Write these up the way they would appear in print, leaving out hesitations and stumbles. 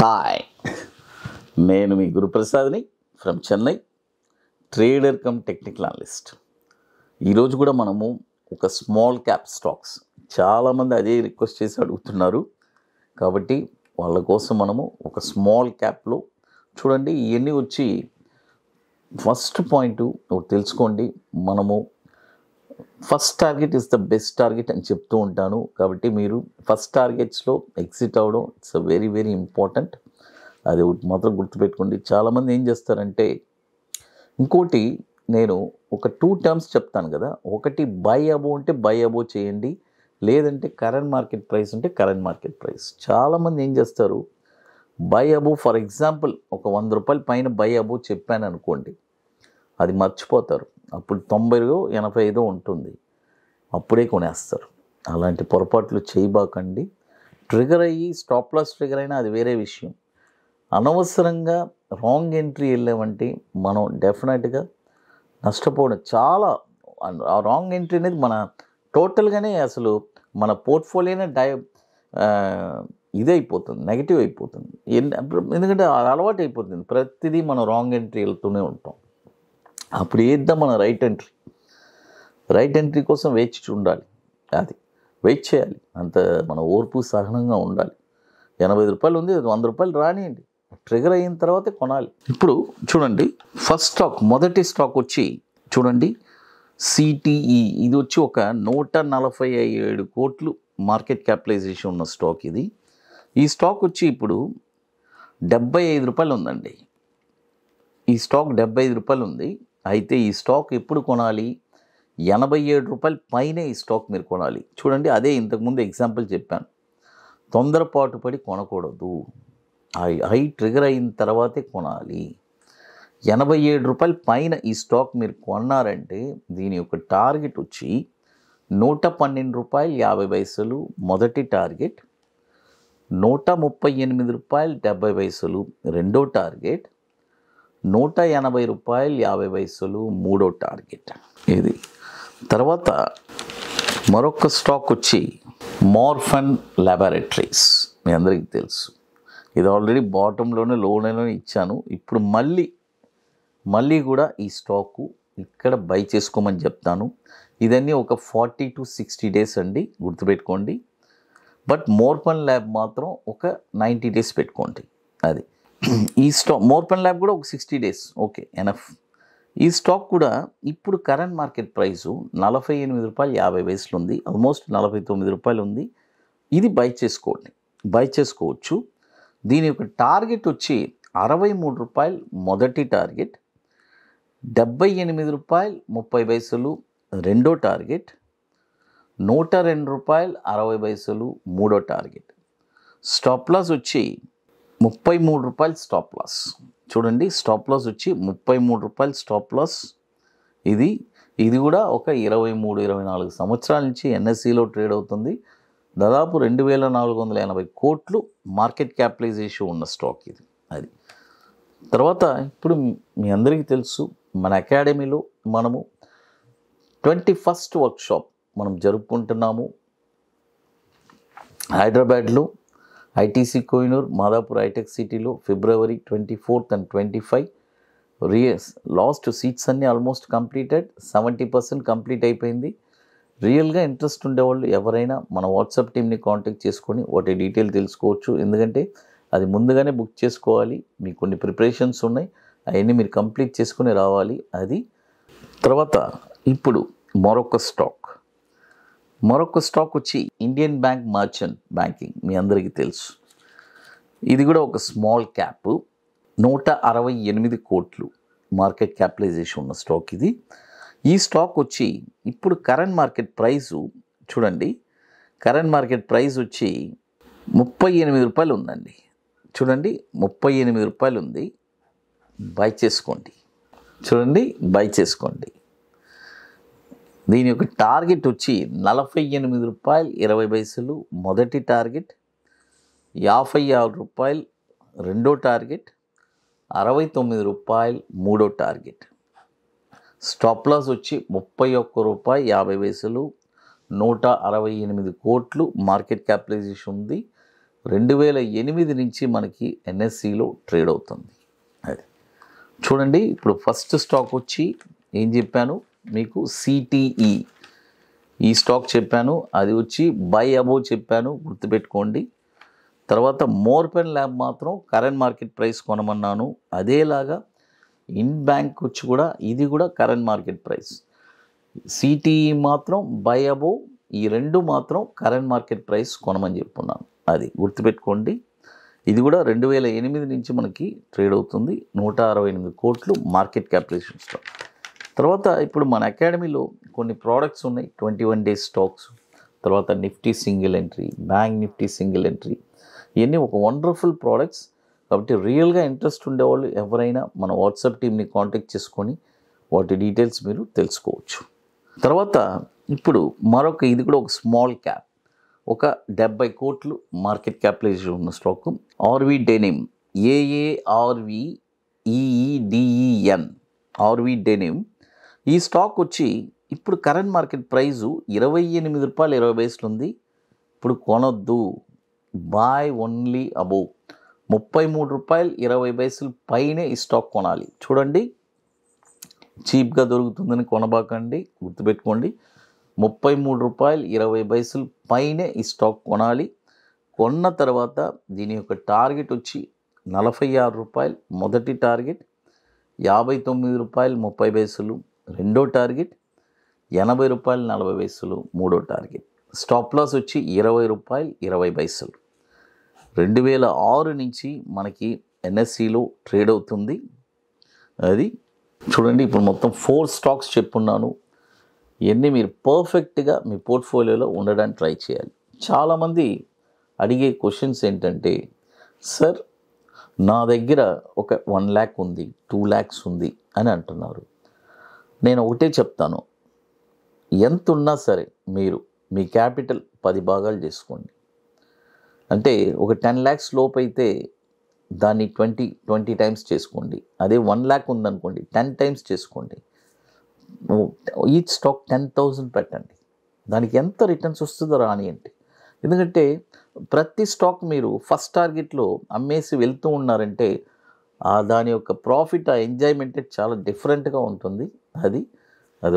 Hi, నేను మీ గురుప్రసాద్ని from Chennai, trader cum technical analyst. ఈరోజు కూడా మనము ఒక స్మాల్ క్యాప్ స్టాక్స్, చాలామంది అదే రిక్వెస్ట్ చేసి అడుగుతున్నారు కాబట్టి వాళ్ళ కోసం మనము ఒక స్మాల్ క్యాప్లో చూడండి. ఇవన్నీ వచ్చి ఫస్ట్ పాయింట్ తెలుసుకోండి. మనము first target is the best target అని చెప్తూ ఉంటాను కాబట్టి మీరు ఫస్ట్ టార్గెట్స్లో ఎగ్జిట్ అవ్వడం ఇట్స్ వెరీ వెరీ ఇంపార్టెంట్. అది మాత్రం గుర్తుపెట్టుకోండి. చాలామంది ఏం చేస్తారంటే, ఇంకోటి నేను ఒక 2 టర్మ్స్ చెప్తాను కదా. ఒకటి బై అబో అంటే బై అబో చేయండి, లేదంటే కరెంట్ మార్కెట్ ప్రైస్ అంటే కరెంట్ మార్కెట్ ప్రైస్. చాలామంది ఏం చేస్తారు, బై అబో ఫర్ ఎగ్జాంపుల్ ఒక 100 రూపాయల పైన బై అబో చెప్పాను అనుకోండి, అది మర్చిపోతారు. అప్పుడు 90 85 ఉంటుంది, అప్పుడే కొనేస్తారు. అలాంటి పొరపాట్లు చేయబాకండి. ట్రిగర్ అయ్యి స్టాప్ లాస్ ట్రిగర్ అయినా అది వేరే విషయం. అనవసరంగా రాంగ్ ఎంట్రీ వెళ్ళామంటే మనం డెఫినెట్గా నష్టపోవడం చాలా. ఆ రాంగ్ ఎంట్రీ అనేది మన టోటల్గానే అసలు మన పోర్ట్ఫోలియోనే ఇదే అయిపోతుంది, నెగిటివ్ అయిపోతుంది. ఎందుకంటే అలవాటు అయిపోతుంది, ప్రతిదీ మనం రాంగ్ ఎంట్రీ వెళ్తూనే ఉంటాం. అప్పుడు వేద్దాం మన రైట్ ఎంట్రీ కోసం వేచి ఉండాలి. అది వెయిట్ చేయాలి, అంత మన ఓర్పు సహనంగా ఉండాలి. 85 రూపాయలు ఉంది, 100 రూపాయలు రానియండి, ట్రిగర్ అయిన తర్వాతే కొనాలి. ఇప్పుడు చూడండి, ఫస్ట్ స్టాక్, మొదటి స్టాక్ వచ్చి చూడండి సిటిఈ. ఇది వచ్చి ఒక 147 కోట్లు మార్కెట్ క్యాపిటలైజేషన్ ఉన్న స్టాక్ ఇది. ఈ స్టాక్ వచ్చి ఇప్పుడు 75 రూపాయలు ఉందండి. ఈ స్టాక్ 75 రూపాయలు ఉంది. అయితే ఈ స్టాక్ ఎప్పుడు కొనాలి? 87 రూపాయల పైనే ఈ స్టాక్ మీరు కొనాలి. చూడండి, అదే ఇంతకుముందు ఎగ్జాంపుల్ చెప్పాను. తొందరపాటు పడి కొనకూడదు, హై ట్రిగర్ అయిన తర్వాతే కొనాలి. 87 రూపాయల పైన ఈ స్టాక్ మీరు కొన్నారంటే దీని యొక్క టార్గెట్ వచ్చి 112 రూపాయలు 50 పైసలు మొదటి టార్గెట్, 138 రూపాయలు 70 పైసలు రెండో టార్గెట్, 180 రూపాయలు 50 పైసలు మూడో టార్గెట్. ఇది తర్వాత మరొక స్టాక్ వచ్చి మార్ఫన్ ల్యాబొరేటరీస్. మీ అందరికీ తెలుసు, ఇది ఆల్రెడీ బాటంలోనే లోనే ఇచ్చాను. ఇప్పుడు మళ్ళీ కూడా ఈ స్టాకు ఇక్కడ బై చేసుకోమని చెప్తాను. ఇదన్నీ ఒక 40 to 60 డేస్ అండి, గుర్తుపెట్టుకోండి. బట్ మోర్ఫన్ ల్యాబ్ మాత్రం ఒక 90 డేస్ పెట్టుకోండి. అది ఈ స్టాక్ మోర్ఫన్ ల్యాబ్ కూడా ఒక 60 డేస్, ఓకే, ఎనఫ్. ఈ స్టాక్ కూడా ఇప్పుడు కరెంట్ మార్కెట్ ప్రైసు 48 రూపాయలు 50 పైసలు ఉంది, ఆల్మోస్ట్ 49 రూపాయలు ఉంది. ఇది బై చేసుకోవచ్చు. దీని యొక్క టార్గెట్ వచ్చి 63 రూపాయలు మొదటి టార్గెట్, 78 రూపాయలు 30 పైసలు రెండో టార్గెట్, 102 రూపాయలు 60 పైసలు మూడో టార్గెట్. స్టాప్ లాస్ వచ్చి 33 రూపాయలు స్టాప్ లాస్. చూడండి, స్టాప్ లాస్ వచ్చి 33 రూపాయలు స్టాప్ లాస్. ఇది కూడా ఒక 23-24 సంవత్సరాల నుంచి ఎన్ఎస్సిలో ట్రేడ్ అవుతుంది. దాదాపు 2480 కోట్లు మార్కెట్ క్యాపిటలైజేషన్ ఉన్న స్టాక్ ఇది. అది తర్వాత ఇప్పుడు మీ అందరికీ తెలుసు, మన అకాడమీలో మనము 21st వర్క్షాప్ మనం జరుపుకుంటున్నాము. హైదరాబాద్లో ఐటీసీ కోహినూర్, మాదాపూర్ హైటెక్ సిటీలో February 24th and 25. Last seats అన్నీ ఆల్మోస్ట్ కంప్లీటెడ్, 70% కంప్లీట్ అయిపోయింది. రియల్గా ఇంట్రెస్ట్ ఉండేవాళ్ళు ఎవరైనా మన వాట్సాప్ టీమ్ని కాంటాక్ట్ చేసుకొని వాటి డీటెయిల్ తెలుసుకోవచ్చు. ఎందుకంటే అది ముందుగానే బుక్ చేసుకోవాలి. మీకు కొన్ని ప్రిపరేషన్స్ ఉన్నాయి, అవన్నీ మీరు కంప్లీట్ చేసుకుని రావాలి. అది తర్వాత ఇప్పుడు మరొక స్టాక్ వచ్చి ఇండియన్ బ్యాంక్ మర్చెంట్ బ్యాంకింగ్. మీ అందరికీ తెలుసు, ఇది కూడా ఒక స్మాల్ క్యాప్, 168 కోట్లు మార్కెట్ క్యాపిటలైజేషన్ ఉన్న స్టాక్ ఇది. ఈ స్టాక్ వచ్చి ఇప్పుడు కరెంట్ మార్కెట్ ప్రైసు చూడండి, కరెంట్ మార్కెట్ ప్రైస్ వచ్చి 38 రూపాయలు ఉందండి. చూడండి, 38 రూపాయలు ఉంది. బై చేసుకోండి. చూడండి, బై చేసుకోండి. దీని యొక్క టార్గెట్ వచ్చి 48 రూపాయలు 20 పైసలు మొదటి టార్గెట్, 56 రూపాయలు రెండో టార్గెట్, 69 రూపాయలు మూడో టార్గెట్. స్టాప్ లాస్ వచ్చి 31 రూపాయలు 50 పైసలు, 168 కోట్లు మార్కెట్ క్యాపిటలైజేషన్ ఉంది. 2008 నుంచి మనకి ఎన్ఎస్సిలో ట్రేడ్ అవుతుంది. అది చూడండి. ఇప్పుడు ఫస్ట్ స్టాక్ వచ్చి ఏం చెప్పాను మీకు, సిటిఈ ఈ స్టాక్ చెప్పాను. అది వచ్చి బై అబోవ్ చెప్పాను, గుర్తుపెట్టుకోండి. తర్వాత మోర్పెన్ ల్యాబ్ మాత్రం కరెంట్ మార్కెట్ ప్రైస్ కొనమన్నాను. అదేలాగా ఇన్ బ్యాంక్ వచ్చి కూడా ఇది కూడా కరెంట్ మార్కెట్ ప్రైస్. సిటిఈ మాత్రం బై అబోవ్, ఈ రెండు మాత్రం కరెంట్ మార్కెట్ ప్రైస్ కొనమని చెప్పున్నాను. అది గుర్తుపెట్టుకోండి. ఇది కూడా 2008 నుంచి మనకి ట్రేడ్ అవుతుంది. 168 కోట్లు మార్కెట్ క్యాపిటలైజేషన్ స్టాక్. తర్వాత ఇప్పుడు మన అకాడమీలో కొన్ని ప్రోడక్ట్స్ ఉన్నాయి. 21 డేస్ స్టాక్స్, తర్వాత Nifty single entry, bank Nifty single entry, ఇవన్నీ ఒక వండర్ఫుల్ ప్రోడక్ట్స్. కాబట్టి రియల్గా ఇంట్రెస్ట్ ఉండేవాళ్ళు ఎవరైనా మన వాట్సాప్ టీమ్ని కాంటాక్ట్ చేసుకొని వాటి డీటెయిల్స్ మీరు తెలుసుకోవచ్చు. తర్వాత ఇప్పుడు మరొక ఇది కూడా ఒక స్మాల్ క్యాప్, ఒక 70 కోట్లు మార్కెట్ క్యాపిటలైజేషన్ ఉన్న స్టాక్, ఆర్వి డెనిమ్, AARVEEDEN, ఆర్వి డెనిమ్. ఈ స్టాక్ వచ్చి ఇప్పుడు కరెంట్ మార్కెట్ ప్రైజు ₹28.20 ఉంది. ఇప్పుడు కొనొద్దు, బాయ్ ఓన్లీ అబోవ్. ₹33.20 పైనే ఈ స్టాక్ కొనాలి. చూడండి, చీప్గా దొరుకుతుందని కొనబాకండి, గుర్తుపెట్టుకోండి. ₹33.20 పైనే ఈ స్టాక్ కొనాలి. కొన్న తర్వాత దీని యొక్క టార్గెట్ వచ్చి ₹46 మొదటి టార్గెట్, ₹59.30 రెండో టార్గెట్, ₹80.40 మూడో టార్గెట్. స్టాప్ లాస్ వచ్చి ₹20.20. 2006 నుంచి మనకి ఎన్ఎస్సిలో ట్రేడ్ అవుతుంది. అది చూడండి. ఇప్పుడు మొత్తం 4 స్టాక్స్ చెప్పున్నాను. ఇవన్నీ మీరు పర్ఫెక్ట్గా మీ పోర్ట్ఫోలియోలో ఉండడానికి ట్రై చేయాలి. చాలామంది అడిగే క్వశ్చన్స్ ఏంటంటే, సార్ నా దగ్గర ఒక 1 lakh ఉంది, 2 lakhs ఉంది అని అంటున్నారు. నేను ఒకటే చెప్తాను, ఎంత ఉన్నా సరే మీరు మీ క్యాపిటల్ 10 భాగాలు చేసుకోండి. అంటే ఒక 10 lakhs లోపు అయితే దాన్ని 20 టైమ్స్ చేసుకోండి. అదే 1 lakh ఉందనుకోండి 10 టైమ్స్ చేసుకోండి. ఈచ్ స్టాక్ 10,000 పెట్టండి. దానికి ఎంత రిటర్న్స్ వస్తుందో రానియండి. ఎందుకంటే ప్రతి స్టాక్ మీరు ఫస్ట్ టార్గెట్లో అమ్మేసి వెళ్తూ ఉన్నారంటే దాని యొక్క ప్రాఫిట్, ఆ ఎంజాయ్మెంట్ చాలా డిఫరెంట్గా ఉంటుంది. అది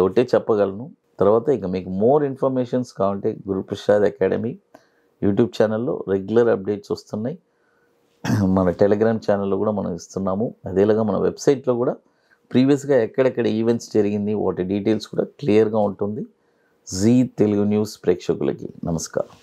ఒకటే చెప్పగలను. తర్వాత ఇక మీకు మోర్ ఇన్ఫర్మేషన్స్ కావాలంటే గురుప్రసాద్ అకాడమీ యూట్యూబ్ ఛానల్లో రెగ్యులర్ అప్డేట్స్ వస్తున్నాయి. మన టెలిగ్రామ్ ఛానల్లో కూడా మనం ఇస్తున్నాము. అదేలాగా మన వెబ్సైట్లో కూడా ప్రీవియస్గా ఎక్కడెక్కడ ఈవెంట్స్ జరిగింది వాటి డీటెయిల్స్ కూడా క్లియర్గా ఉంటుంది. జీ తెలుగు న్యూస్ ప్రేక్షకులకి నమస్కారం.